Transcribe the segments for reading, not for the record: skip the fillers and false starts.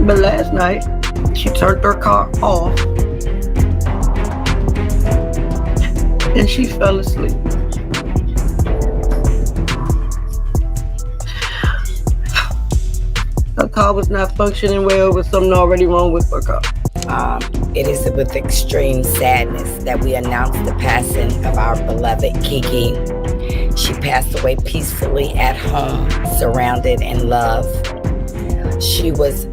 But last night, she turned her car off and she fell asleep. Her car was not functioning well, with something already wrong with her car. It is with extreme sadness that we announce the passing of our beloved Keke. She passed away peacefully at home, surrounded in love. She was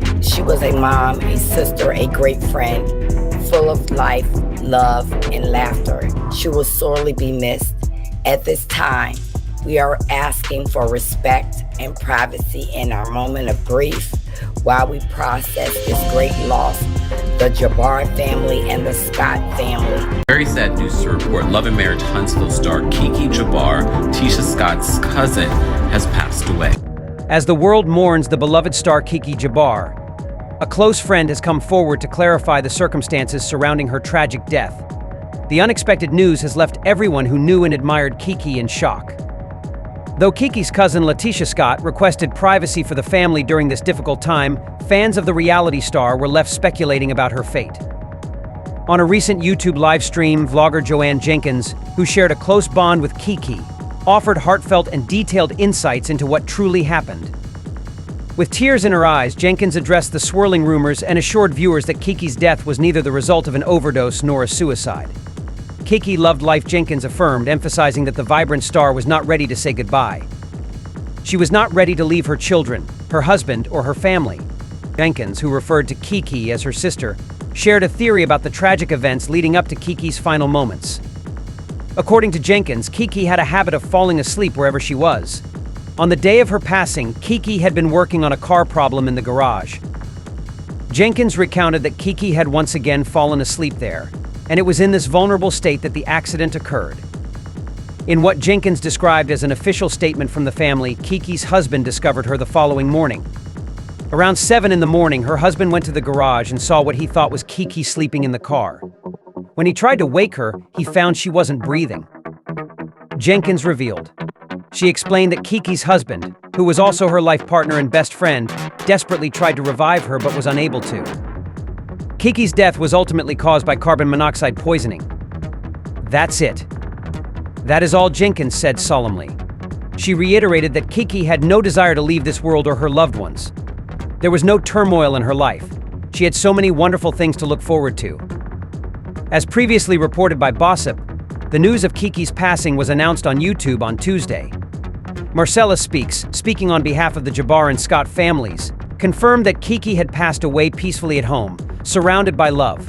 a mom, a sister, a great friend, full of life, love, and laughter. She will sorely be missed. At this time, we are asking for respect and privacy in our moment of grief while we process this great loss. The Jabbar family and the Scott family. Very sad news to report. Love and Marriage Huntsville star Keke Jabbar, Tisha Scott's cousin, has passed away. As the world mourns the beloved star Keke Jabbar, a close friend has come forward to clarify the circumstances surrounding her tragic death. The unexpected news has left everyone who knew and admired Keke in shock. Though Keke's cousin Letitia Scott requested privacy for the family during this difficult time, fans of the reality star were left speculating about her fate. On a recent YouTube live stream, vlogger Joanne Jenkins, who shared a close bond with Keke, offered heartfelt and detailed insights into what truly happened. With tears in her eyes, Jenkins addressed the swirling rumors and assured viewers that Keke's death was neither the result of an overdose nor a suicide. Keke loved life, Jenkins affirmed, emphasizing that the vibrant star was not ready to say goodbye. She was not ready to leave her children, her husband, or her family. Jenkins, who referred to Keke as her sister, shared a theory about the tragic events leading up to Keke's final moments. According to Jenkins, Keke had a habit of falling asleep wherever she was. On the day of her passing, Keke had been working on a car problem in the garage. Jenkins recounted that Keke had once again fallen asleep there, and it was in this vulnerable state that the accident occurred. In what Jenkins described as an official statement from the family, Keke's husband discovered her the following morning. Around 7 in the morning, her husband went to the garage and saw what he thought was Keke sleeping in the car. When he tried to wake her, he found she wasn't breathing. Jenkins revealed. She explained that Keke's husband, who was also her life partner and best friend, desperately tried to revive her but was unable to. Keke's death was ultimately caused by carbon monoxide poisoning. That's it. That is all, Jenkins said solemnly. She reiterated that Keke had no desire to leave this world or her loved ones. There was no turmoil in her life. She had so many wonderful things to look forward to. As previously reported by Gossip, the news of Keke's passing was announced on YouTube on Tuesday. Marcella speaking on behalf of the Jabbar and Scott families, confirmed that Keke had passed away peacefully at home, surrounded by love.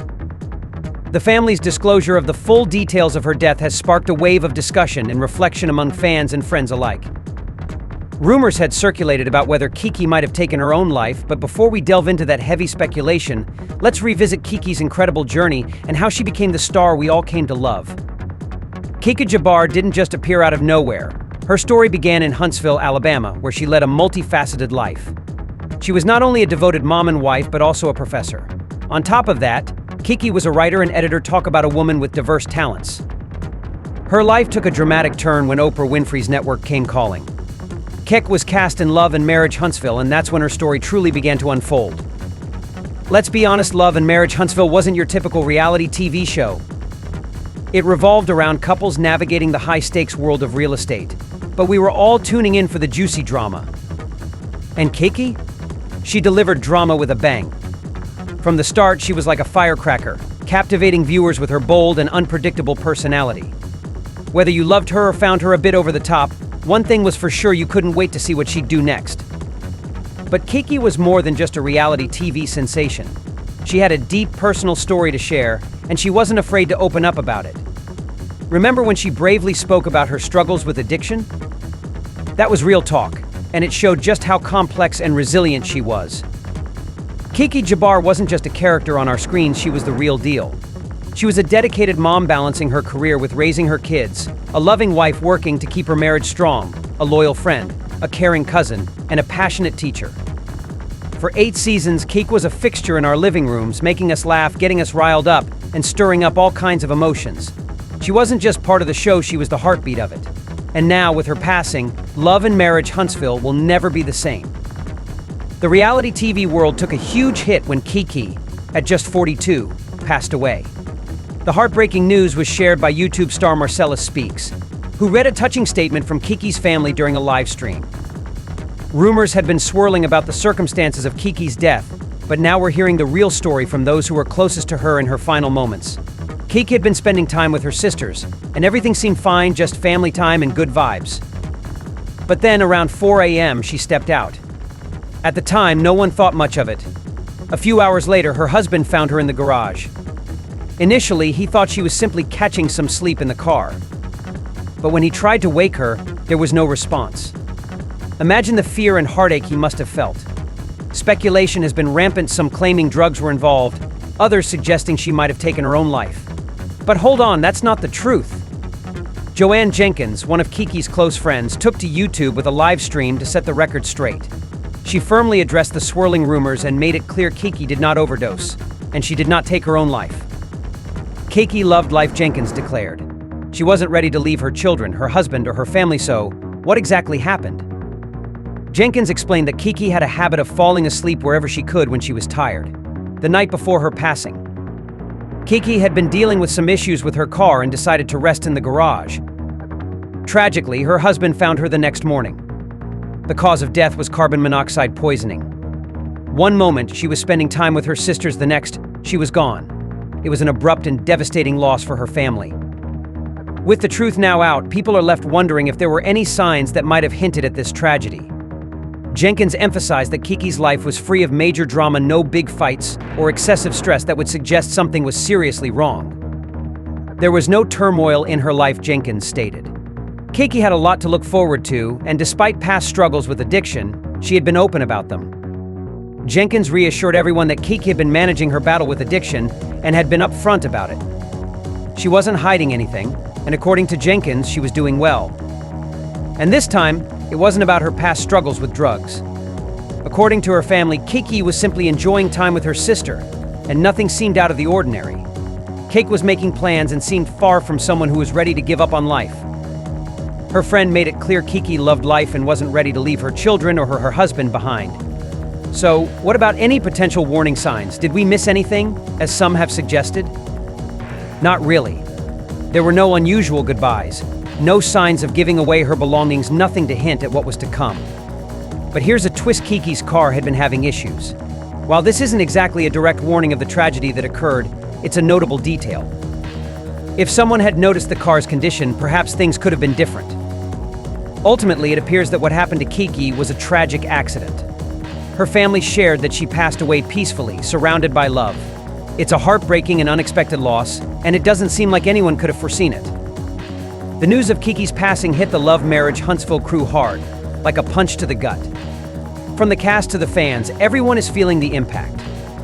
The family's disclosure of the full details of her death has sparked a wave of discussion and reflection among fans and friends alike. Rumors had circulated about whether Keke might have taken her own life, but before we delve into that heavy speculation, let's revisit Keke's incredible journey and how she became the star we all came to love. Keke Jabbar didn't just appear out of nowhere. Her story began in Huntsville, Alabama, where she led a multifaceted life. She was not only a devoted mom and wife, but also a professor. On top of that, Keke was a writer and editor. Talk about a woman with diverse talents. Her life took a dramatic turn when Oprah Winfrey's network came calling. Keke was cast in Love and Marriage Huntsville, and that's when her story truly began to unfold. Let's be honest, Love and Marriage Huntsville wasn't your typical reality TV show. It revolved around couples navigating the high-stakes world of real estate, but we were all tuning in for the juicy drama. And Keke? She delivered drama with a bang. From the start, she was like a firecracker, captivating viewers with her bold and unpredictable personality. Whether you loved her or found her a bit over the top, one thing was for sure: you couldn't wait to see what she'd do next. But Keke was more than just a reality TV sensation. She had a deep personal story to share, and she wasn't afraid to open up about it. Remember when she bravely spoke about her struggles with addiction? That was real talk, and it showed just how complex and resilient she was. Keke Jabbar wasn't just a character on our screens, she was the real deal. She was a dedicated mom balancing her career with raising her kids, a loving wife working to keep her marriage strong, a loyal friend, a caring cousin, and a passionate teacher. For 8 seasons, Keke was a fixture in our living rooms, making us laugh, getting us riled up, and stirring up all kinds of emotions. She wasn't just part of the show, she was the heartbeat of it. And now, with her passing, Love and Marriage Huntsville will never be the same. The reality TV world took a huge hit when Keke, at just 42, passed away. The heartbreaking news was shared by YouTube star Marcella Speaks, who read a touching statement from Keke's family during a live stream. Rumors had been swirling about the circumstances of Keke's death, but now we're hearing the real story from those who were closest to her in her final moments. Keke had been spending time with her sisters, and everything seemed fine, just family time and good vibes. But then, around 4 a.m., she stepped out. At the time, no one thought much of it. A few hours later, her husband found her in the garage. Initially, he thought she was simply catching some sleep in the car. But when he tried to wake her, there was no response. Imagine the fear and heartache he must have felt. Speculation has been rampant, some claiming drugs were involved, others suggesting she might have taken her own life. But hold on, that's not the truth. Joanne Jenkins, one of Keke's close friends, took to YouTube with a live stream to set the record straight. She firmly addressed the swirling rumors and made it clear Keke did not overdose, and she did not take her own life. Keke loved life, Jenkins declared. She wasn't ready to leave her children, her husband, or her family, so what exactly happened? Jenkins explained that Keke had a habit of falling asleep wherever she could when she was tired. The night before her passing, Keke had been dealing with some issues with her car and decided to rest in the garage. Tragically, her husband found her the next morning. The cause of death was carbon monoxide poisoning. One moment, she was spending time with her sisters, the next, she was gone. It was an abrupt and devastating loss for her family. With the truth now out, people are left wondering if there were any signs that might have hinted at this tragedy. Jenkins emphasized that Keke's life was free of major drama, no big fights, or excessive stress that would suggest something was seriously wrong. There was no turmoil in her life, Jenkins stated. Keke had a lot to look forward to, and despite past struggles with addiction, she had been open about them. Jenkins reassured everyone that Keke had been managing her battle with addiction and had been upfront about it. She wasn't hiding anything, and according to Jenkins, she was doing well. And this time, it wasn't about her past struggles with drugs. According to her family, Keke was simply enjoying time with her sister, and nothing seemed out of the ordinary. Keke was making plans and seemed far from someone who was ready to give up on life. Her friend made it clear Keke loved life and wasn't ready to leave her children or her husband behind. So, what about any potential warning signs? Did we miss anything, as some have suggested? Not really. There were no unusual goodbyes. No signs of giving away her belongings, nothing to hint at what was to come. But here's a twist: Keke's car had been having issues. While this isn't exactly a direct warning of the tragedy that occurred, it's a notable detail. If someone had noticed the car's condition, perhaps things could have been different. Ultimately, it appears that what happened to Keke was a tragic accident. Her family shared that she passed away peacefully, surrounded by love. It's a heartbreaking and unexpected loss, and it doesn't seem like anyone could have foreseen it. The news of Keke's passing hit the Love Marriage Huntsville crew hard, like a punch to the gut. From the cast to the fans, everyone is feeling the impact.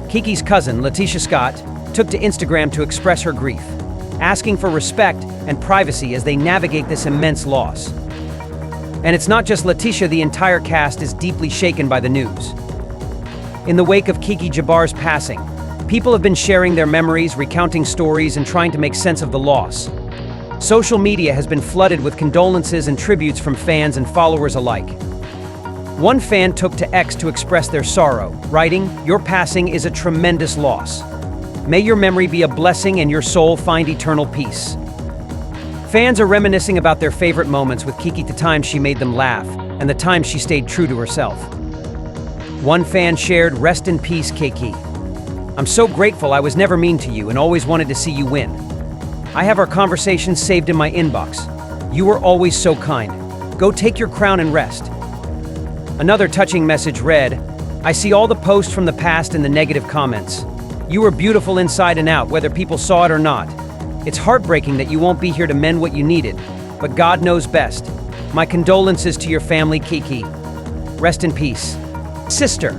Keke's cousin, Letitia Scott, took to Instagram to express her grief, asking for respect and privacy as they navigate this immense loss. And it's not just Latisha, the entire cast is deeply shaken by the news. In the wake of Keke Jabbar's passing, people have been sharing their memories, recounting stories, and trying to make sense of the loss. Social media has been flooded with condolences and tributes from fans and followers alike. One fan took to X to express their sorrow, writing, "Your passing is a tremendous loss. May your memory be a blessing and your soul find eternal peace." Fans are reminiscing about their favorite moments with Keke, the times she made them laugh, and the times she stayed true to herself. One fan shared, "Rest in peace, Keke. I'm so grateful. I was never mean to you and always wanted to see you win. I have our conversations saved in my inbox. You were always so kind. Go take your crown and rest." Another touching message read, "I see all the posts from the past and the negative comments. You were beautiful inside and out, whether people saw it or not. It's heartbreaking that you won't be here to mend what you needed, but God knows best. My condolences to your family, Keke. Rest in peace. Sister."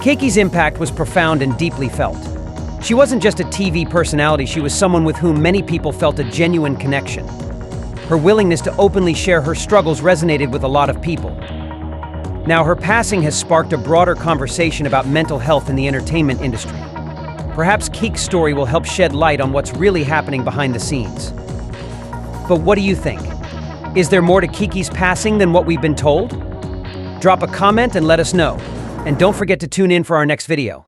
Keke's impact was profound and deeply felt. She wasn't just a TV personality, she was someone with whom many people felt a genuine connection. Her willingness to openly share her struggles resonated with a lot of people. Now, her passing has sparked a broader conversation about mental health in the entertainment industry. Perhaps Keke's story will help shed light on what's really happening behind the scenes. But what do you think? Is there more to Keke's passing than what we've been told? Drop a comment and let us know. And don't forget to tune in for our next video.